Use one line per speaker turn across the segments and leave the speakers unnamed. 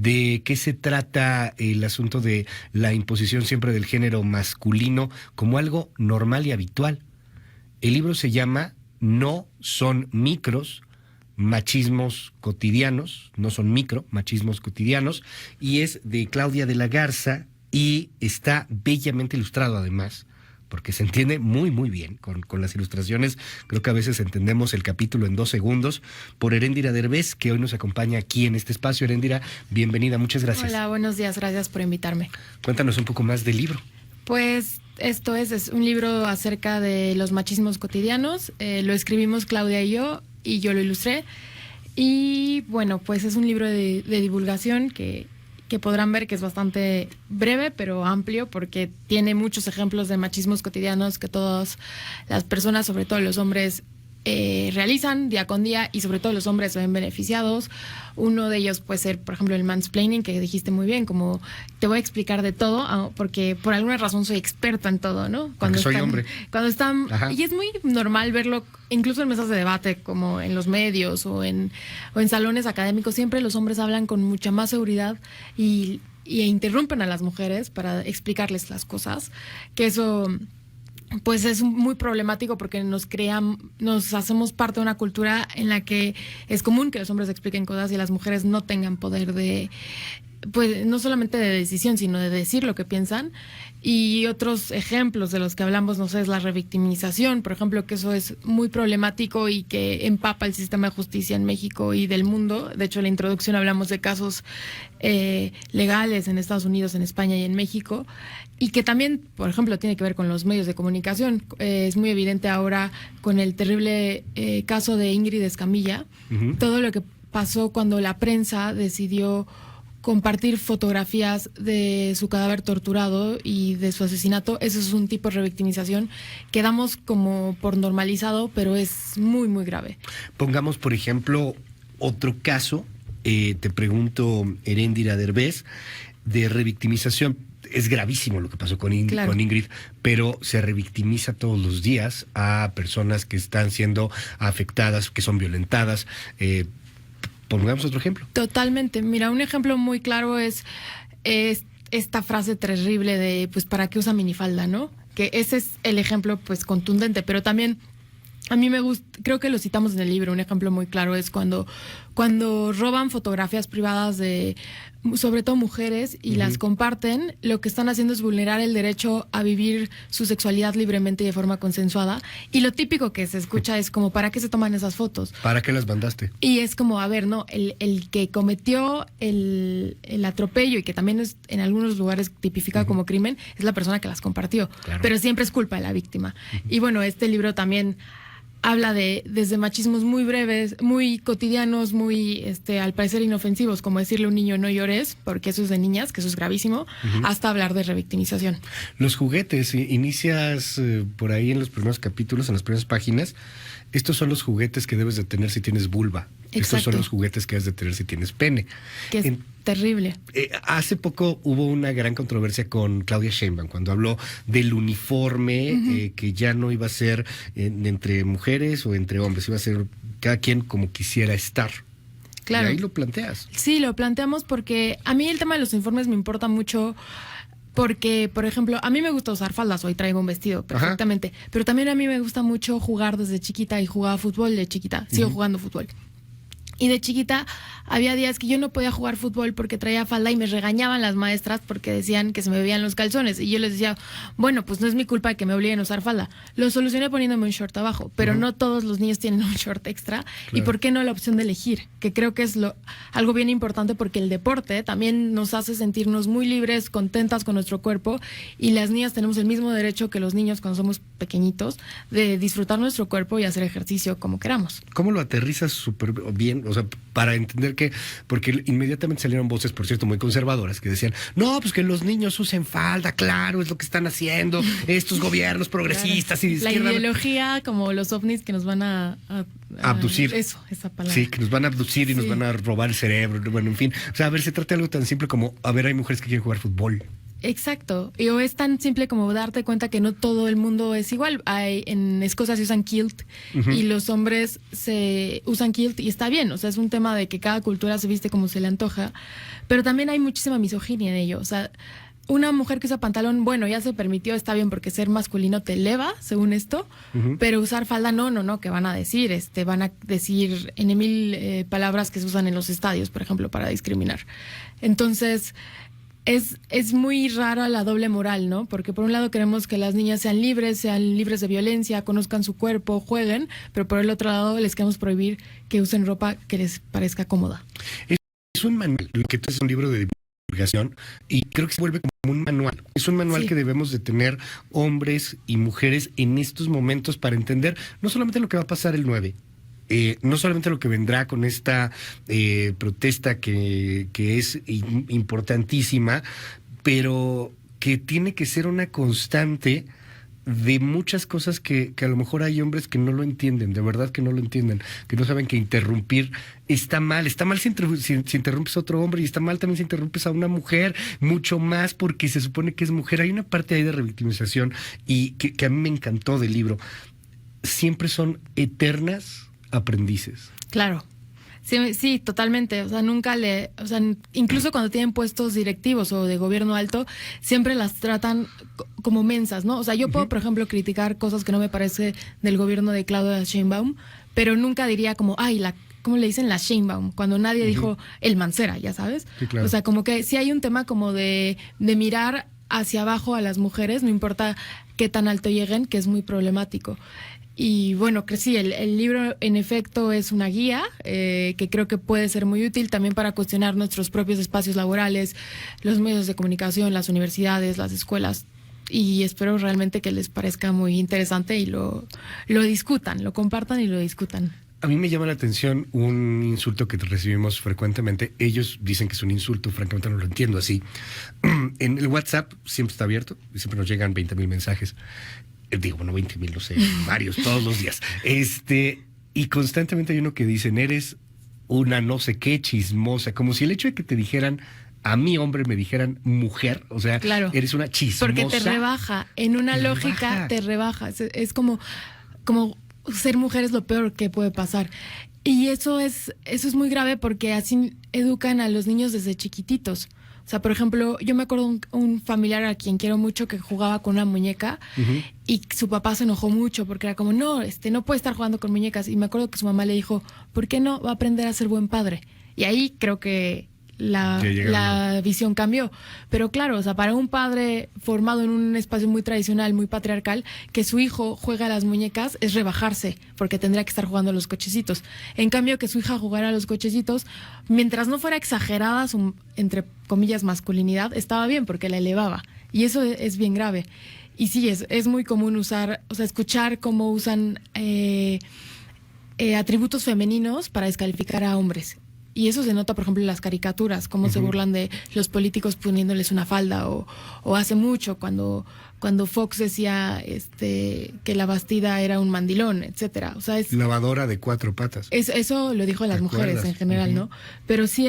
de qué se trata el asunto de la imposición siempre del género masculino como algo normal y habitual. El libro se llama No son micros, machismos cotidianos, no son micro, machismos cotidianos, y es de Claudia de la Garza y está bellamente ilustrado además, porque se entiende muy bien con las ilustraciones. Creo que a veces entendemos el capítulo en 2 segundos, por Heréndira Derbez, que hoy nos acompaña aquí en este espacio. Heréndira, bienvenida, muchas gracias.
Hola, buenos días, gracias por invitarme.
Cuéntanos un poco más del libro.
Pues esto es un libro acerca de los machismos cotidianos. Lo escribimos Claudia y yo lo ilustré. Y bueno, pues es un libro de divulgación que podrán ver que es bastante breve, pero amplio, porque tiene muchos ejemplos de machismos cotidianos que todas las personas, sobre todo los hombres, realizan día con día, y sobre todo los hombres se ven beneficiados. Uno de ellos puede ser, por ejemplo, el mansplaining, que dijiste muy bien, como te voy a explicar de todo, porque por alguna razón soy experta en todo, ¿no?
Cuando soy hombre.
Cuando están,
Ajá.
y es muy normal verlo, incluso en mesas de debate, como en los medios o en salones académicos, siempre los hombres hablan con mucha más seguridad y interrumpen a las mujeres para explicarles las cosas, que eso pues es muy problemático, porque nos hacemos parte de una cultura en la que es común que los hombres expliquen cosas y las mujeres no tengan poder de, pues no solamente de decisión, sino de decir lo que piensan. Y otros ejemplos de los que hablamos, no sé, es la revictimización, por ejemplo, que eso es muy problemático y que empapa el sistema de justicia en México y del mundo. De hecho, en la introducción hablamos de casos legales en Estados Unidos, en España y en México, y que también, por ejemplo, tiene que ver con los medios de comunicación. Es muy evidente ahora con el terrible caso de Ingrid Escamilla, todo lo que pasó cuando la prensa decidió compartir fotografías de su cadáver torturado y de su asesinato. Eso es un tipo de revictimización que damos como por normalizado, pero es muy grave.
Pongamos, por ejemplo, otro caso, te pregunto, Heréndira Derbez, de revictimización. Es gravísimo lo que pasó con Ingrid, pero se revictimiza todos los días a personas que están siendo afectadas, que son violentadas. Pongamos otro ejemplo.
Totalmente. Mira, un ejemplo muy claro es esta frase terrible de, pues, ¿para qué usa minifalda, no? Que ese es el ejemplo, pues, contundente, pero también a mí me gusta, creo que lo citamos en el libro, un ejemplo muy claro es cuando roban fotografías privadas de, sobre todo mujeres, y las comparten. Lo que están haciendo es vulnerar el derecho a vivir su sexualidad libremente y de forma consensuada. Y lo típico que se escucha es como, ¿para qué se toman esas fotos?
¿Para qué las mandaste?
Y es como, a ver, no, el que cometió el atropello, y que también es en algunos lugares tipificado como crimen, es la persona que las compartió. Claro. Pero siempre es culpa de la víctima. Y bueno, este libro también habla desde machismos muy breves, muy cotidianos, muy al parecer inofensivos, como decirle a un niño no llores, porque eso es de niñas, que eso es gravísimo, hasta hablar de revictimización.
Los juguetes, inicias por ahí en los primeros capítulos, en las primeras páginas. Estos son los juguetes que debes de tener si tienes vulva.
Exacto.
Estos son los juguetes que debes de tener si tienes pene.
Que es terrible.
Hace poco hubo una gran controversia con Claudia Sheinbaum cuando habló del uniforme, que ya no iba a ser entre mujeres o entre hombres, iba a ser cada quien como quisiera estar.
Claro.
Y ahí lo planteas.
Sí, lo planteamos porque a mí el tema de los uniformes me importa mucho. Porque, por ejemplo, a mí me gusta usar faldas, hoy traigo un vestido perfectamente. Ajá. Pero también a mí me gusta mucho jugar desde chiquita, y jugaba fútbol de chiquita. Sigo jugando fútbol. Y de chiquita había días que yo no podía jugar fútbol porque traía falda, y me regañaban las maestras porque decían que se me veían los calzones. Y yo les decía, bueno, pues no es mi culpa que me obliguen a usar falda. Lo solucioné poniéndome un short abajo, pero no todos los niños tienen un short extra. Claro. ¿Y por qué no la opción de elegir? Que creo que es algo bien importante, porque el deporte también nos hace sentirnos muy libres, contentas con nuestro cuerpo, y las niñas tenemos el mismo derecho que los niños cuando somos pequeñitos de disfrutar nuestro cuerpo y hacer ejercicio como queramos.
¿Cómo lo aterrizas súper bien? O sea, para entender que, porque inmediatamente salieron voces, por cierto, muy conservadoras, que decían, no, pues que los niños usen falda, claro, es lo que están haciendo estos gobiernos progresistas. Claro. Y de izquierda.
La ideología, como los ovnis que nos van a
abducir.
Eso, esa palabra.
Sí, que nos van a abducir y nos van a robar el cerebro. Bueno, en fin. O sea, a ver, se trata de algo tan simple como, a ver, hay mujeres que quieren jugar fútbol.
Exacto. O es tan simple como darte cuenta que no todo el mundo es igual. En Escocia se usan kilt y los hombres se usan kilt y está bien. O sea, es un tema de que cada cultura se viste como se le antoja. Pero también hay muchísima misoginia en ello. O sea, una mujer que usa pantalón, bueno, ya se permitió, está bien porque ser masculino te eleva, según esto. Pero usar falda, no, ¿qué van a decir? Van a decir en mil palabras que se usan en los estadios, por ejemplo, para discriminar. Entonces... Es muy rara la doble moral, ¿no? Porque por un lado queremos que las niñas sean libres de violencia, conozcan su cuerpo, jueguen, pero por el otro lado les queremos prohibir que usen ropa que les parezca cómoda.
Es un manual, lo que es un libro de divulgación, y creo que se vuelve como un manual. Es un manual que debemos de tener hombres y mujeres en estos momentos para entender no solamente lo que va a pasar el 9, no solamente lo que vendrá con esta protesta que es importantísima, pero que tiene que ser una constante de muchas cosas que a lo mejor hay hombres que no lo entienden, de verdad que no lo entienden, que no saben que interrumpir está mal si interrumpes a otro hombre, y está mal también si interrumpes a una mujer, mucho más porque se supone que es mujer. Hay una parte ahí de revictimización y que a mí me encantó del libro. Siempre son eternas aprendices.
Claro. Sí, totalmente. O sea, incluso cuando tienen puestos directivos o de gobierno alto, siempre las tratan como mensas, ¿no? O sea, yo puedo, por ejemplo, criticar cosas que no me parece del gobierno de Claudia Sheinbaum, pero nunca diría como, ¿cómo le dicen? La Sheinbaum, cuando nadie dijo el Mancera, ya sabes.
Sí, claro.
O sea, como que sí hay un tema como de mirar hacia abajo a las mujeres, no importa qué tan alto lleguen, que es muy problemático. Y bueno, que sí, el libro en efecto es una guía que creo que puede ser muy útil también para cuestionar nuestros propios espacios laborales, los medios de comunicación, las universidades, las escuelas. Y espero realmente que les parezca muy interesante y lo discutan, lo compartan y lo discutan.
A mí me llama la atención un insulto que recibimos frecuentemente. Ellos dicen que es un insulto, francamente no lo entiendo así. En el WhatsApp siempre está abierto y siempre nos llegan 20,000 mensajes. Digo, bueno, 20,000, no sé, varios, todos los días. Y constantemente hay uno que dicen, eres una no sé qué chismosa, como si el hecho de que te dijeran, a mí hombre me dijeran mujer, o sea, claro, eres una chismosa.
Porque te rebaja, en una lógica te rebaja. Es como ser mujer es lo peor que puede pasar. Y eso es muy grave porque así educan a los niños desde chiquititos. O sea, por ejemplo, yo me acuerdo un familiar a quien quiero mucho que jugaba con una muñeca y su papá se enojó mucho porque era como, no puede estar jugando con muñecas. Y me acuerdo que su mamá le dijo, ¿por qué no va a aprender a ser buen padre? Y ahí creo que la visión cambió. Pero claro, o sea, para un padre formado en un espacio muy tradicional, muy patriarcal, que su hijo juega a las muñecas es rebajarse, porque tendría que estar jugando a los cochecitos. En cambio, que su hija jugara a los cochecitos, mientras no fuera exagerada su, entre comillas, masculinidad, estaba bien, porque la elevaba. Y eso es bien grave. Y sí, es muy común escuchar cómo usan atributos femeninos para descalificar a hombres. Y eso se nota, por ejemplo, en las caricaturas, cómo se burlan de los políticos poniéndoles una falda, o hace mucho cuando Fox decía que la Bastida era un mandilón, etcétera. O sea, es
lavadora de 4 patas.
Eso lo dijo las mujeres en general, ¿no? Pero sí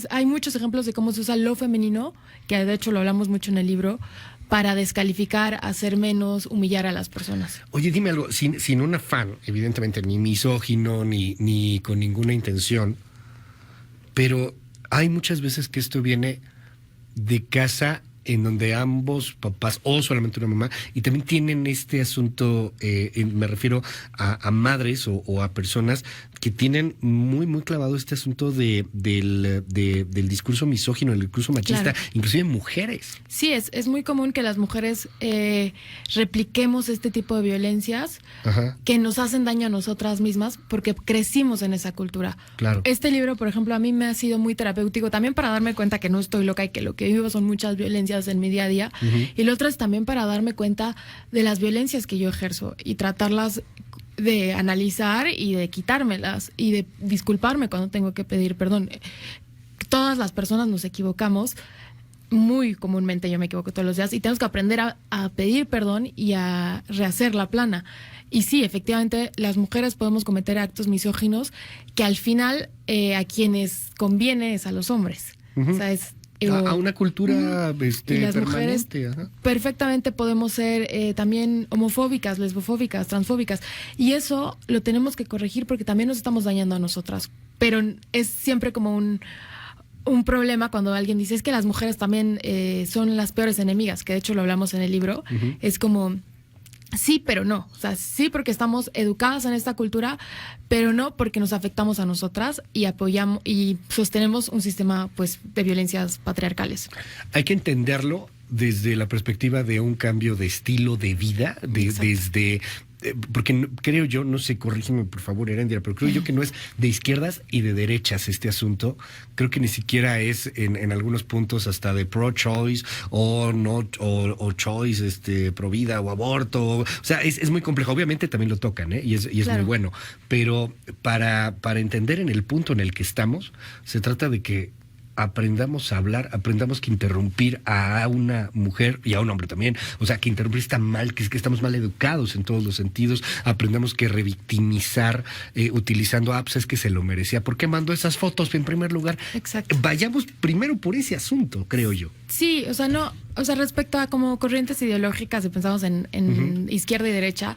hay muchos ejemplos de cómo se usa lo femenino, que de hecho lo hablamos mucho en el libro, para descalificar, hacer menos, humillar a las personas.
Oye, dime algo, sin un afán, evidentemente, ni misógino, ni con ninguna intención, pero hay muchas veces que esto viene de casa en donde ambos papás, o solamente una mamá, y también tienen este asunto, me refiero a madres o a personas que tienen muy, muy clavado este asunto del discurso misógino, el discurso machista, claro, inclusive mujeres.
Sí, es muy común que las mujeres repliquemos este tipo de violencias que nos hacen daño a nosotras mismas porque crecimos en esa cultura.
Claro.
Este libro, por ejemplo, a mí me ha sido muy terapéutico también para darme cuenta que no estoy loca y que lo que vivo son muchas violencias en mi día a día. Y lo otro es también para darme cuenta de las violencias que yo ejerzo y tratarlas de analizar y de quitármelas y de disculparme cuando tengo que pedir perdón. Todas las personas nos equivocamos, muy comúnmente yo me equivoco todos los días y tenemos que aprender a pedir perdón y a rehacer la plana. Y sí, efectivamente, las mujeres podemos cometer actos misóginos que al final a quienes conviene es a los hombres. O sea,
A una cultura
y las mujeres
permanente. Ajá.
perfectamente podemos ser también homofóbicas, lesbofóbicas, transfóbicas. Y eso lo tenemos que corregir porque también nos estamos dañando a nosotras. Pero es siempre como un problema cuando alguien dice es que las mujeres también son las peores enemigas, que de hecho lo hablamos en el libro.
Ujú.
Es como... Sí, pero no. O sea, sí porque estamos educadas en esta cultura, pero no porque nos afectamos a nosotras y apoyamos y sostenemos un sistema pues de violencias patriarcales.
Hay que entenderlo desde la perspectiva de un cambio de estilo de vida, desde... Porque creo yo, no sé, corrígeme por favor, Erendira, pero creo yo que no es de izquierdas y de derechas este asunto. Creo que ni siquiera es en algunos puntos hasta de pro-choice o no o choice, pro vida o aborto. O sea, es muy complejo. Obviamente también lo tocan, ¿eh? Y es
Claro.
muy bueno. Pero para entender en el punto en el que estamos, se trata de que aprendamos a hablar, aprendamos que interrumpir a una mujer y a un hombre también, o sea, que interrumpir está mal, que es que estamos mal educados en todos los sentidos, aprendamos que revictimizar utilizando apps es que se lo merecía. ¿Por qué mandó esas fotos en primer lugar?
Exacto.
Vayamos primero por ese asunto, creo yo.
Sí, o sea, no, o sea, respecto a como corrientes ideológicas, si pensamos en izquierda y derecha,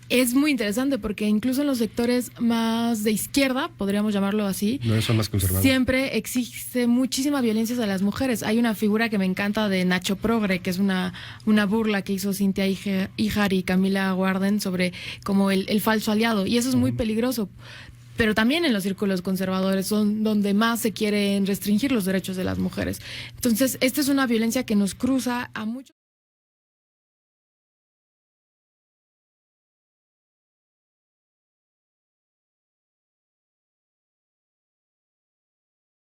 es muy interesante porque incluso en los sectores más de izquierda, podríamos llamarlo así,
No son más conservadores.
siempre existe muchísima violencia a las mujeres. Hay una figura que me encanta de Nacho Progre, que es una burla que hizo Cintia Ijar y Camila Warden sobre como el falso aliado. Y eso es muy peligroso. Pero también en los círculos conservadores son donde más se quieren restringir los derechos de las mujeres. Entonces, esta es una violencia que nos cruza a muchos...